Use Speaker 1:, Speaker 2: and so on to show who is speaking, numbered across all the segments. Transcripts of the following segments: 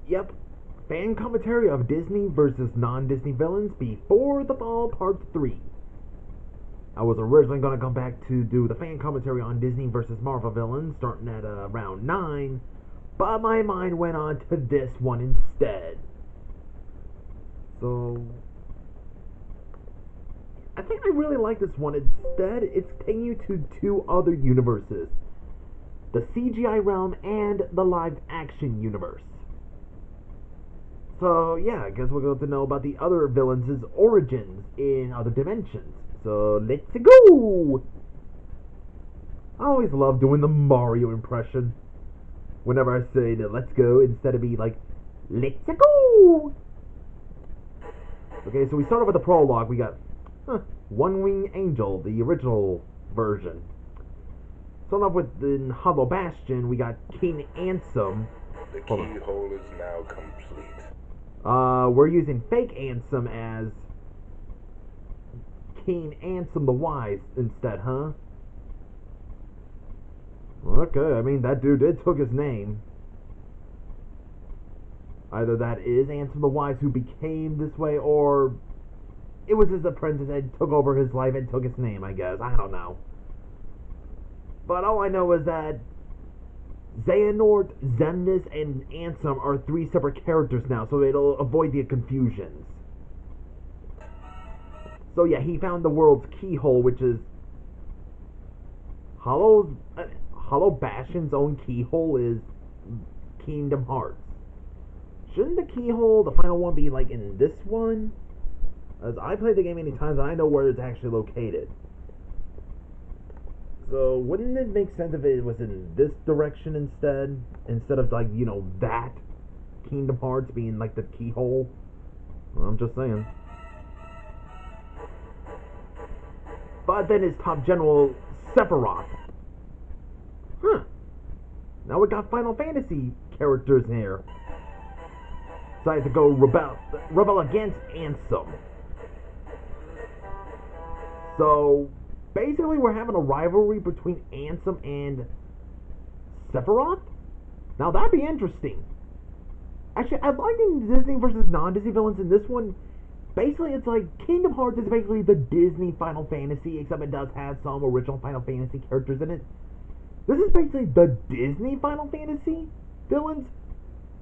Speaker 1: Yep, fan commentary of Disney versus non-Disney villains before the fall, part 3. I was originally going to come back to do the fan commentary on Disney versus Marvel villains, starting at round 9, but my mind went on to this one instead. So, I think I really like this one. Instead, it's taking you to 2 other universes. The CGI realm and the live action universe. So yeah, I guess we're going to know about the other villains' origins in other dimensions. So let's go! I always love doing the Mario impression. Whenever I say that let's go, instead of be like, let's go! Okay, so we start off with the prologue. We got One Wing Angel, the original version. Starting off with the Hollow Bastion, we got King Ansem.
Speaker 2: The keyhole is now complete.
Speaker 1: We're using fake Ansem as King Ansem the Wise instead, huh? Okay, I mean, that dude took his name. Either that is Ansem the Wise who became this way, or it was his apprentice that took over his life and took his name, I guess. I don't know. But all I know is that Xehanort, Xemnas, and Ansem are 3 separate characters now, so it'll avoid the confusions. So yeah, he found the world's keyhole, which is Hollow Bastion's own keyhole is Kingdom Hearts. Shouldn't the keyhole, the final one, be like in this one? As I played the game many times, and I know where it's actually located. So wouldn't it make sense if it was in this direction instead of like, you know, that Kingdom Hearts being like the keyhole? Well, I'm just saying. But then his top general, Sephiroth. Now we got Final Fantasy characters here. Decided to go rebel against Ansem. So basically, we're having a rivalry between Ansem and Sephiroth? Now, that'd be interesting. Actually, I like in Disney versus non-Disney villains in this one. Basically, it's like Kingdom Hearts is basically the Disney Final Fantasy, except it does have some original Final Fantasy characters in it. This is basically the Disney Final Fantasy villains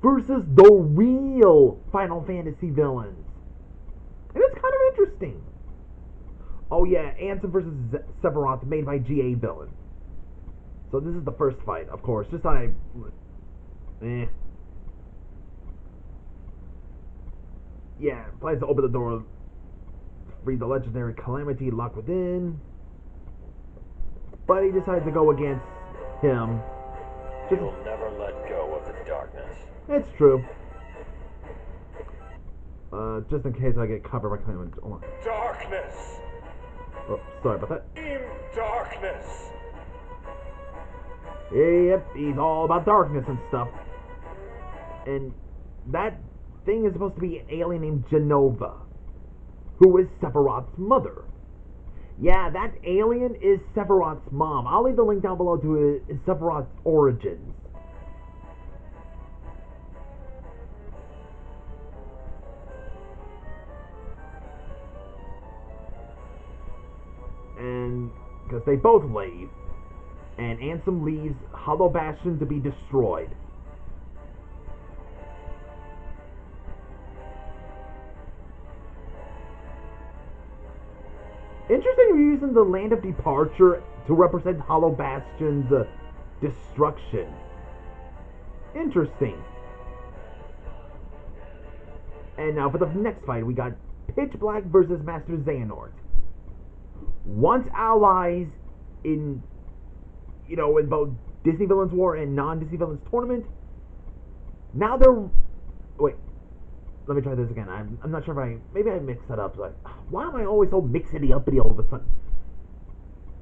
Speaker 1: versus the real Final Fantasy villains. And it's kind of interesting. Oh yeah, Ansem versus Sephiroth, made by GA Villain. So this is the first fight, of course. Just yeah, plans to open the door to free the legendary Calamity locked within. But he decides to go against him.
Speaker 2: He will never let go of the darkness.
Speaker 1: It's true. Just in case I get covered by Calamity.
Speaker 2: Darkness!
Speaker 1: Oh, sorry about that.
Speaker 2: In darkness!
Speaker 1: Yep, he's all about darkness and stuff. And that thing is supposed to be an alien named Genova, who is Sephiroth's mother. Yeah, that alien is Sephiroth's mom. I'll leave the link down below to Sephiroth's origins. And because they both leave, and Ansem leaves Hollow Bastion to be destroyed. Interesting, you're using the Land of Departure to represent Hollow Bastion's destruction. Interesting. And now for the next fight, we got Pitch Black versus Master Xehanort. Once allies in, you know, in both Disney Villains War and non-Disney Villains Tournament, now they're... Wait, let me try this again. I'm not sure if maybe I mixed that up. Like, why am I always so mixity-uppity all of a sudden?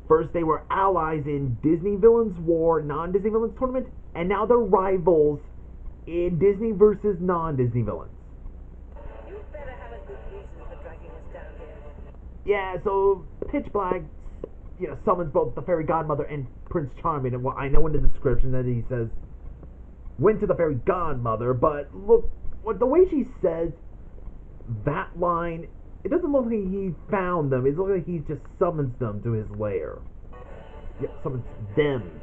Speaker 1: First, they were allies in Disney Villains War, non-Disney Villains Tournament, and now they're rivals in Disney versus non-Disney Villains.
Speaker 3: You better have a good reason for dragging us down here.
Speaker 1: Yeah, so Pitch Black, you know, summons both the Fairy Godmother and Prince Charming, and what I know in the description that he says, went to the fairy godmother, but look, the way she says that line, it doesn't look like he found them. It looks like he just summons them to his lair. Yeah, summons them.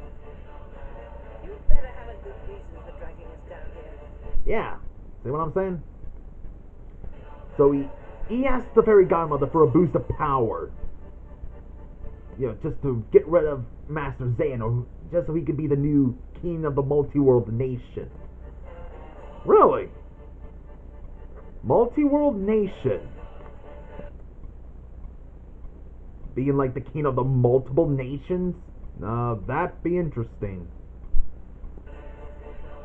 Speaker 3: You better have a good reason for dragging us down here.
Speaker 1: Yeah, see what I'm saying? So he asked the fairy godmother for a boost of power. You know, just to get rid of Master Xehanort, just so he could be the new king of the multi-world nation. Really? Multi-world nation? Being like the king of the multiple nations? That'd be interesting.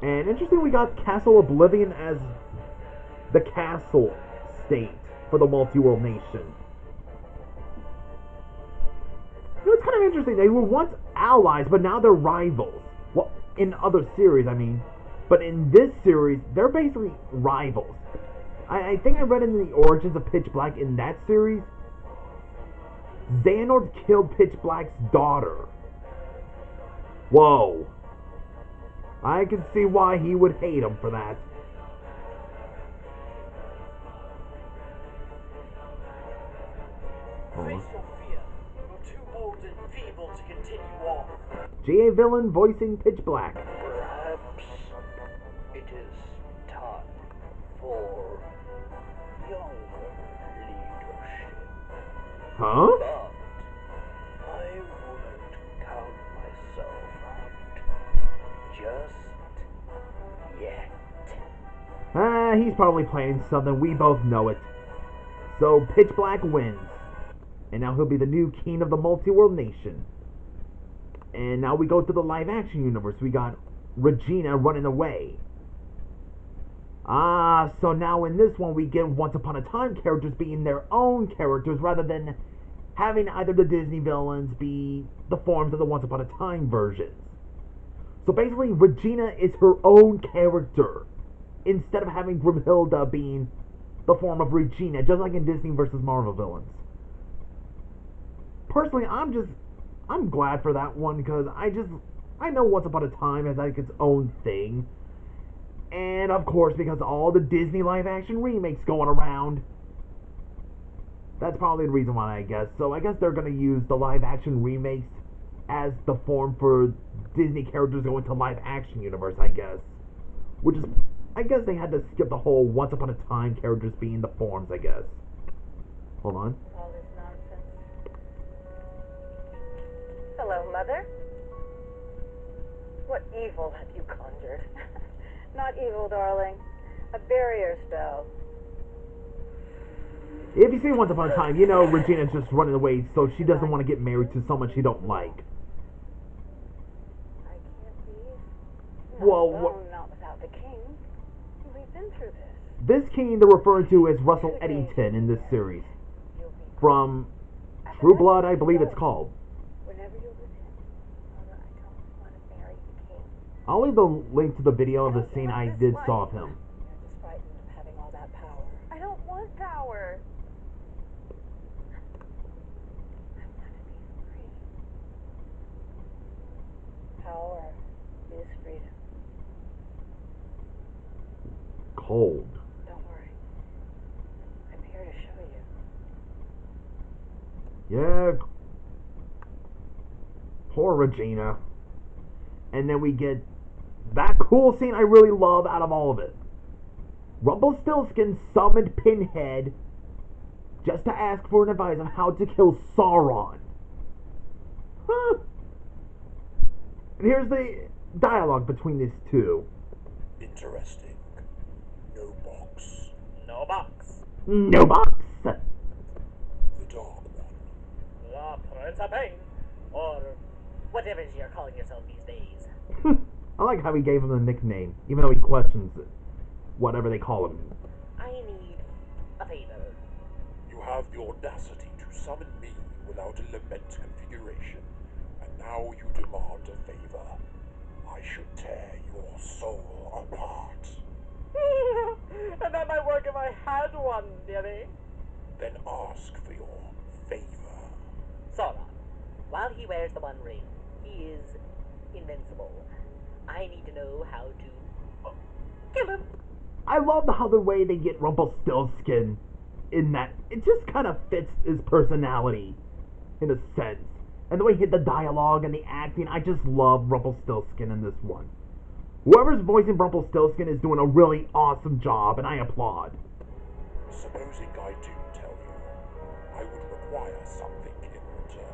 Speaker 1: And interesting, we got Castle Oblivion as the castle state for the multi-world nation. You know, it's kind of interesting. They were once allies, but now they're rivals. Well, in other series, I mean. But in this series, they're basically rivals. I think I read in the Origins of Pitch Black in that series, Xehanort killed Pitch Black's daughter. Whoa. I can see why he would hate him for that.
Speaker 4: Face your fear. You're too old and feeble to continue on.
Speaker 1: G.A. Villain voicing Pitch Black.
Speaker 2: Perhaps it is time for younger leadership.
Speaker 1: Huh?
Speaker 2: But I wouldn't count myself out just yet.
Speaker 1: He's probably planning something. We both know it. So Pitch Black wins. And now he'll be the new king of the multi-world nation. And now we go to the live-action universe. We got Regina running away. So now in this one we get Once Upon a Time characters being their own characters rather than having either the Disney villains be the forms of the Once Upon a Time versions. So basically Regina is her own character instead of having Grimhilda being the form of Regina, just like in Disney versus Marvel villains. Personally, I'm glad for that one because I know Once Upon a Time has like its own thing. And of course, because all the Disney live action remakes going around, that's probably the reason why, I guess. So I guess they're going to use the live action remakes as the form for Disney characters going to live action universe, I guess. Which is, I guess they had to skip the whole Once Upon a Time characters being the forms, I guess. Hold on.
Speaker 3: All this nonsense. Hello, Mother. What evil have you conjured? Not evil, darling. A barrier spell.
Speaker 1: If you see Once Upon a Time, you know Regina's just running away, so she doesn't want to get married to someone she don't like.
Speaker 3: I can't leave.
Speaker 1: Well,
Speaker 3: Not without the king. We've been through this.
Speaker 1: This king they're referring to is Russell Eddington in this series.
Speaker 3: You'll be
Speaker 1: From True Blood, I believe it's called.
Speaker 3: whenever you're with him. Mother, I don't want to marry the king.
Speaker 1: I'll leave the link to the video of the scene I did saw of him.
Speaker 3: You're just frightened of having all that power. I don't want power. I want to be free. Power is freedom.
Speaker 1: Cold.
Speaker 3: Don't worry. I'm here to show you.
Speaker 1: Yeah. Poor Regina. And then we get that cool scene I really love out of all of it. Rumpelstiltskin summoned Pinhead just to ask for an advice on how to kill Sauron. Huh. And here's the dialogue between these two.
Speaker 2: Interesting. No box.
Speaker 4: No box.
Speaker 1: No box!
Speaker 2: The Dark One.
Speaker 4: La Prince of Pain. Or whatever it is you're calling yourself these days.
Speaker 1: I like how he gave him the nickname, even though he questions it. Whatever they call him.
Speaker 4: I need a favor.
Speaker 2: You have the audacity to summon me without a lament configuration, and now you demand a favor. I should tear your soul apart.
Speaker 4: And that might work if I had one, dearie.
Speaker 2: Then ask for your favor.
Speaker 4: Sauron, while he wears the One Ring, he is invincible. I need to know how to Kill him.
Speaker 1: I love how the way they get Rumpelstiltskin in that. It just kind of fits his personality, in a sense. And the way he hit the dialogue and the acting, I just love Rumpelstiltskin in this one. Whoever's voicing Rumpelstiltskin is doing a really awesome job, and I applaud.
Speaker 2: Supposing I do tell you, I would require something in return.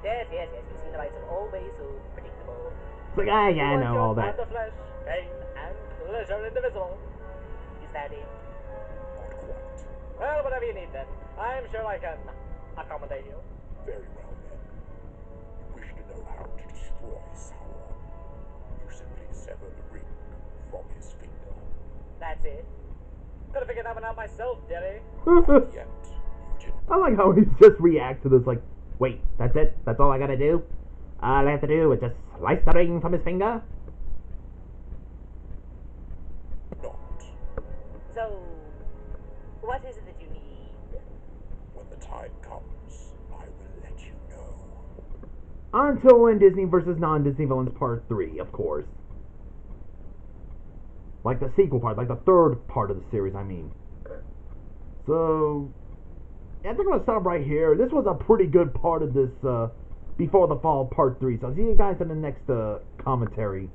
Speaker 4: Yes. You see, the rights are always so predictable.
Speaker 1: It's like, yeah, I know all that.
Speaker 4: The flesh, pain, and pleasure indivisible. Is that it?
Speaker 2: Not quite.
Speaker 4: Well, whatever you need then. I'm sure I can accommodate you.
Speaker 2: Very well then. You wish to know how to destroy Sauron. You simply sever the ring from his finger.
Speaker 4: That's it. Could have figured that one out myself, dearie.
Speaker 2: And yet, you didn't.
Speaker 1: I like how he just reacts to this like, wait, that's it? That's all I gotta do? All I have to do is just slice the ring from his finger?
Speaker 2: Not.
Speaker 4: So, what is it that you need?
Speaker 2: When the time comes, I will let you know.
Speaker 1: Until when Disney vs. non-Disney Villains Part 3, of course. Like the sequel part, like the third part of the series, I mean. So, I think I'm going to stop right here. This was a pretty good part of this Before the Fall Part 3. So I'll see you guys in the next commentary.